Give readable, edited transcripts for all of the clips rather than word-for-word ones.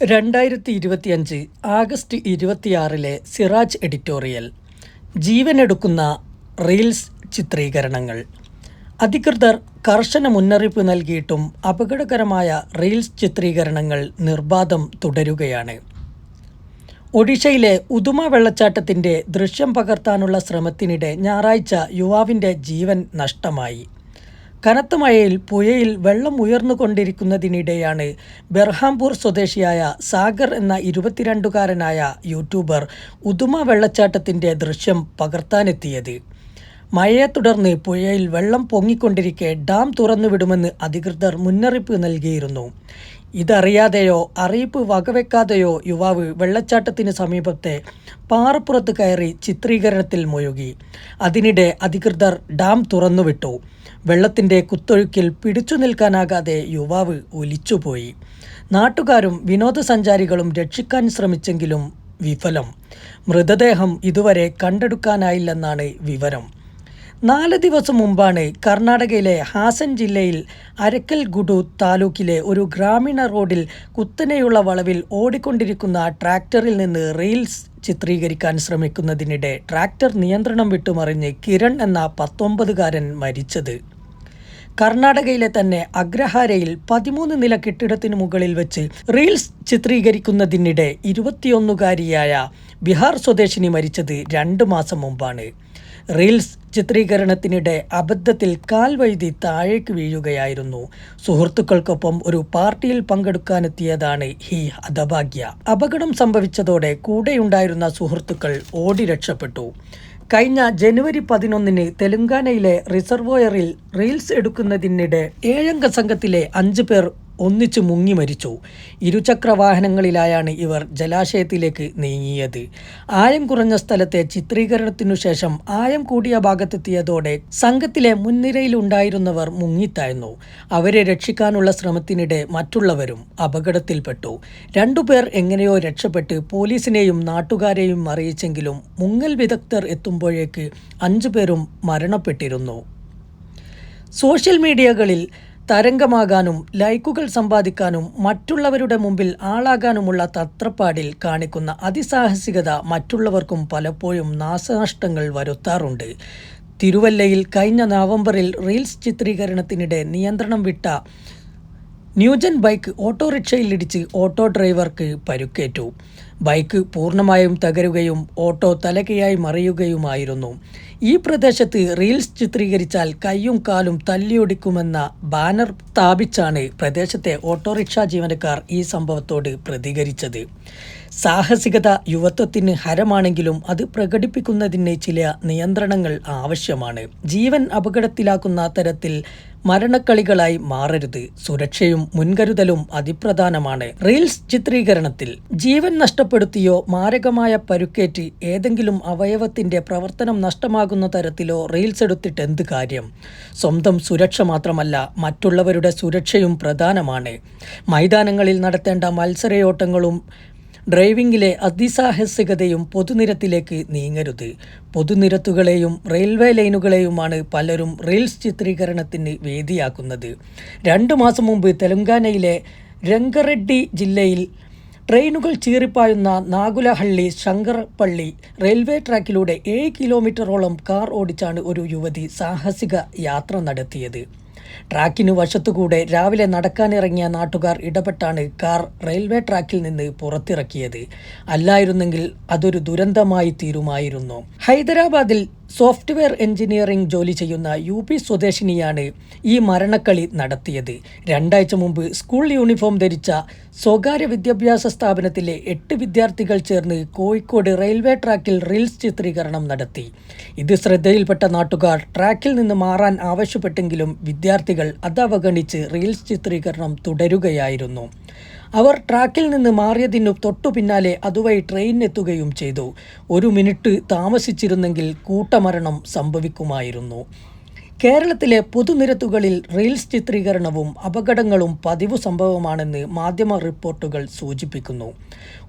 2025 August 26 Siraj editorial. ജീവനെടുക്കുന്ന reels ചിത്രീകരണങ്ങൾ. അധികൃതർ കർശന മുന്നറിയിപ്പ് നൽകിയിട്ടും അപകടകരമായ റീൽസ് ചിത്രീകരണങ്ങൾ നിർബാധം തുടരുകയാണ്. ഒഡീഷയിലെ ഉദുമ വെള്ളച്ചാട്ടത്തിൻ്റെ ദൃശ്യം പകർത്താനുള്ള ശ്രമത്തിനിടെ ഞായറാഴ്ച യുവാവിൻ്റെ ജീവൻ നഷ്ടമായി. കനത്ത മഴയിൽ പുഴയിൽ വെള്ളം ഉയർന്നുകൊണ്ടിരിക്കുന്നതിനിടെയാണ് ബെർഹാംപൂർ സ്വദേശിയായ സാഗർ എന്ന 22കാരനായ യൂട്യൂബർ ഉദുമ വെള്ളച്ചാട്ടത്തിൻ്റെ ദൃശ്യം പകർത്താനെത്തിയത്. മഴയെ തുടർന്ന് പുഴയിൽ വെള്ളം പൊങ്ങിക്കൊണ്ടിരിക്കെ ഡാം തുറന്നുവിടുമെന്ന് അധികൃതർ മുന്നറിയിപ്പ് നൽകിയിരുന്നു. ഇതറിയാതെയോ അറിയിപ്പ് വകവെക്കാതെയോ യുവാവ് വെള്ളച്ചാട്ടത്തിന് സമീപത്തെ പാറപ്പുറത്ത് കയറി ചിത്രീകരണത്തിൽ മുഴുകി. അതിനിടെ അധികൃതർ ഡാം തുറന്നുവിട്ടു. വെള്ളത്തിൻ്റെ കുത്തൊഴുക്കിൽ പിടിച്ചു നിൽക്കാനാകാതെ യുവാവ് ഒലിച്ചുപോയി. നാട്ടുകാരും വിനോദസഞ്ചാരികളും രക്ഷിക്കാൻ ശ്രമിച്ചെങ്കിലും വിഫലം. മൃതദേഹം ഇതുവരെ കണ്ടെടുക്കാനായില്ലെന്നാണ് വിവരം. 4 ദിവസം മുമ്പാണ് കർണാടകയിലെ ഹാസൻ ജില്ലയിൽ അരക്കൽഗുഡു താലൂക്കിലെ ഒരു ഗ്രാമീണ റോഡിൽ കുത്തനെയുള്ള വളവിൽ ഓടിക്കൊണ്ടിരിക്കുന്ന ട്രാക്ടറിൽ നിന്ന് റീൽസ് ചിത്രീകരിക്കാൻ ശ്രമിക്കുന്നതിനിടെ ട്രാക്ടർ നിയന്ത്രണം വിട്ടുമറിഞ്ഞ് കിരൺ എന്ന 19കാരൻ മരിച്ചത്. കർണാടകയിലെ തന്നെ അഗ്രഹാരയിൽ 13 നില കെട്ടിടത്തിനു മുകളിൽ വെച്ച് റീൽസ് ചിത്രീകരിക്കുന്നതിനിടെ 21കാരിയായ ബിഹാർ സ്വദേശിനി മരിച്ചത് 2 മാസം മുമ്പാണ്. റീൽസ് ചിത്രീകരണത്തിനിടെ അബദ്ധത്തിൽ കാൽ വഴുതി താഴേക്ക് വീഴുകയായിരുന്നു. സുഹൃത്തുക്കൾക്കൊപ്പം ഒരു പാർട്ടിയിൽ പങ്കെടുക്കാനെത്തിയതാണ് ഈ ഹതഭാഗ്യ. അപകടം സംഭവിച്ചതോടെ കൂടെയുണ്ടായിരുന്ന സുഹൃത്തുക്കൾ ഓടി രക്ഷപ്പെട്ടു. കഴിഞ്ഞ ജനുവരി 11 തെലങ്കാനയിലെ റിസർവോയറിൽ റീൽസ് എടുക്കുന്നതിനിടെ 7 സംഘത്തിലെ 5 പേർ ഒന്നിച്ചു മുങ്ങി മരിച്ചു. ഇരുചക്ര വാഹനങ്ങളിലായാണ് ഇവർ ജലാശയത്തിലേക്ക് നീങ്ങിയത്. ആഴം കുറഞ്ഞ സ്ഥലത്തെ ചിത്രീകരണത്തിനു ശേഷം ആഴം കൂടിയ ഭാഗത്തെത്തിയതോടെ സംഘത്തിലെ മുൻനിരയിലുണ്ടായിരുന്നവർ മുങ്ങിത്താഴ്ന്നു. അവരെ രക്ഷിക്കാനുള്ള ശ്രമത്തിനിടെ മറ്റുള്ളവരും അപകടത്തിൽപ്പെട്ടു. 2 പേർ എങ്ങനെയോ രക്ഷപ്പെട്ട് പോലീസിനെയും നാട്ടുകാരെയും അറിയിച്ചെങ്കിലും മുങ്ങൽ വിദഗ്ധർ എത്തുമ്പോഴേക്ക് 5 പേരും മരണപ്പെട്ടിരുന്നു. സോഷ്യൽ മീഡിയകളിൽ തരംഗമാകാനും ലൈക്കുകൾ സമ്പാദിക്കാനും മറ്റുള്ളവരുടെ മുമ്പിൽ ആളാകാനുമുള്ള തത്രപ്പാടിൽ കാണിക്കുന്ന അതിസാഹസികത മറ്റുള്ളവർക്കും പലപ്പോഴും നാശനഷ്ടങ്ങൾ വരുത്താറുണ്ട്. തിരുവല്ലയിൽ കഴിഞ്ഞ നവംബറിൽ റീൽസ് ചിത്രീകരണത്തിനിടെ നിയന്ത്രണം വിട്ട ന്യൂജൻ ബൈക്ക് ഓട്ടോറിക്ഷയിലിടിച്ച് ഓട്ടോ ഡ്രൈവർക്ക് പരുക്കേറ്റു. ബൈക്ക് പൂർണ്ണമായും തകരുകയും ഓട്ടോ തലകീഴായി മറിയുകയുമായിരുന്നു. ഈ പ്രദേശത്ത് റീൽസ് ചിത്രീകരിച്ചാൽ കൈയും കാലും തല്ലിയൊടിക്കുമെന്ന ബാനർ സ്ഥാപിച്ചാണ് പ്രദേശത്തെ ഓട്ടോറിക്ഷ ജീവനക്കാർ ഈ സംഭവത്തോട് പ്രതികരിച്ചത്. സാഹസികത യുവത്വത്തിന് ഹരമാണെങ്കിലും അത് പ്രകടിപ്പിക്കുന്നതിന് ചില നിയന്ത്രണങ്ങൾ ആവശ്യമാണ്. ജീവൻ അപകടത്തിലാക്കുന്ന തരത്തിൽ മരണക്കളികളായി മാറരുത്. സുരക്ഷയും മുൻകരുതലും അതിപ്രധാനമാണ്. റീൽസ് ചിത്രീകരണത്തിൽ ജീവൻ നഷ്ടപ്പെടുത്തിയോ മാരകമായ പരുക്കേറ്റ് ഏതെങ്കിലും അവയവത്തിൻ്റെ പ്രവർത്തനം നഷ്ടമാകുന്ന തരത്തിലോ റീൽസ് എടുത്തിട്ട് എന്ത് കാര്യം? സ്വന്തം സുരക്ഷ മാത്രമല്ല, മറ്റുള്ളവരുടെ സുരക്ഷയും പ്രധാനമാണ്. മൈതാനങ്ങളിൽ നടത്തേണ്ട മത്സരയോട്ടങ്ങളും ഡ്രൈവിംഗിലെ അതിസാഹസികതയും പൊതുനിരത്തിലേക്ക് നീങ്ങരുത്. പൊതുനിരത്തുകളെയും റെയിൽവേ ലൈനുകളെയുമാണ് പലരും റീൽസ് ചിത്രീകരണത്തിന് വേദിയാക്കുന്നത്. 2 മാസം മുമ്പ് തെലങ്കാനയിലെ രംഗറെഡ്ഡി ജില്ലയിൽ ട്രെയിനുകൾ ചീറിപ്പായുന്ന നാഗുലഹള്ളി ശങ്കർപള്ളി റെയിൽവേ ട്രാക്കിലൂടെ 7 കിലോമീറ്ററോളം കാർ ഓടിച്ചാണ് ഒരു യുവതി സാഹസിക യാത്ര നടത്തിയത്. ട്രാക്കിന് വശത്തുകൂടെ രാവിലെ നടക്കാനിറങ്ങിയ നാട്ടുകാർ ഇടപെട്ടാണ് കാർ റെയിൽവേ ട്രാക്കിൽ നിന്ന് പുറത്തിറക്കിയത്. അല്ലായിരുന്നെങ്കിൽ അതൊരു ദുരന്തമായി തീരുമായിരുന്നു. ഹൈദരാബാദിൽ സോഫ്റ്റ്വെയർ എഞ്ചിനീയറിംഗ് ജോലി ചെയ്യുന്ന UP സ്വദേശിനിയാണ് ഈ മരണക്കളി നടത്തിയത്. 2 ആഴ്ച മുമ്പ് സ്കൂൾ യൂണിഫോം ധരിച്ച സ്വകാര്യ വിദ്യാഭ്യാസ സ്ഥാപനത്തിലെ 8 വിദ്യാർത്ഥികൾ ചേർന്ന് കോഴിക്കോട് റെയിൽവേ ട്രാക്കിൽ റീൽസ് ചിത്രീകരണം നടത്തി. ഇത് ശ്രദ്ധയിൽപ്പെട്ട നാട്ടുകാർ ട്രാക്കിൽ നിന്ന് മാറാൻ ആവശ്യപ്പെട്ടെങ്കിലും വിദ്യാർത്ഥികൾ അത് അവഗണിച്ച് റീൽസ് ചിത്രീകരണം തുടരുകയായിരുന്നു. അവർ ട്രാക്കിൽ നിന്ന് മാറിയതിനു തൊട്ടു പിന്നാലെ അതുവഴി ട്രെയിനിനെത്തുകയും ചെയ്തു. 1 മിനിറ്റ് താമസിച്ചിരുന്നെങ്കിൽ കൂട്ടമരണം സംഭവിക്കുമായിരുന്നു. കേരളത്തിലെ പൊതുനിരത്തുകളിൽ റീൽസ് ചിത്രീകരണവും അപകടങ്ങളും പതിവ് സംഭവമാണെന്ന് മാധ്യമ റിപ്പോർട്ടുകൾ സൂചിപ്പിക്കുന്നു.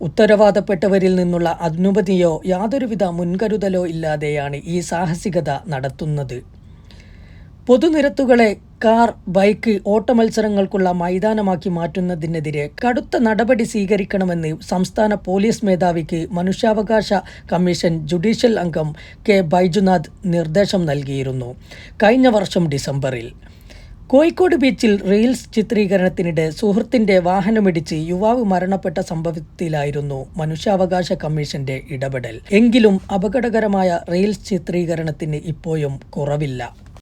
ഉത്തരവാദപ്പെട്ടവരിൽ നിന്നുള്ള അനുമതിയോ യാതൊരുവിധ മുൻകരുതലോ ഇല്ലാതെയാണ് ഈ സാഹസികത നടത്തുന്നത്. പൊതുനിരത്തുകളെ കാർ, ബൈക്ക് ഓട്ടമത്സരങ്ങൾക്കുള്ള മൈതാനമാക്കി മാറ്റുന്നതിനെതിരെ കടുത്ത നടപടി സ്വീകരിക്കണമെന്ന് സംസ്ഥാന പോലീസ് മേധാവിക്ക് മനുഷ്യാവകാശ കമ്മീഷൻ ജുഡീഷ്യൽ അംഗം കെ ബൈജുനാഥ് നിർദ്ദേശം നൽകിയിരുന്നു. കഴിഞ്ഞ വർഷം ഡിസംബറിൽ കോഴിക്കോട് ബീച്ചിൽ റീൽസ് ചിത്രീകരണത്തിനിടെ സുഹൃത്തിൻ്റെ വാഹനമിടിച്ച് യുവാവ് മരണപ്പെട്ട സംഭവത്തിലായിരുന്നു മനുഷ്യാവകാശ കമ്മീഷന്റെ ഇടപെടൽ. എങ്കിലും അപകടകരമായ റീൽസ് ചിത്രീകരണത്തിന് ഇപ്പോഴും കുറവില്ല.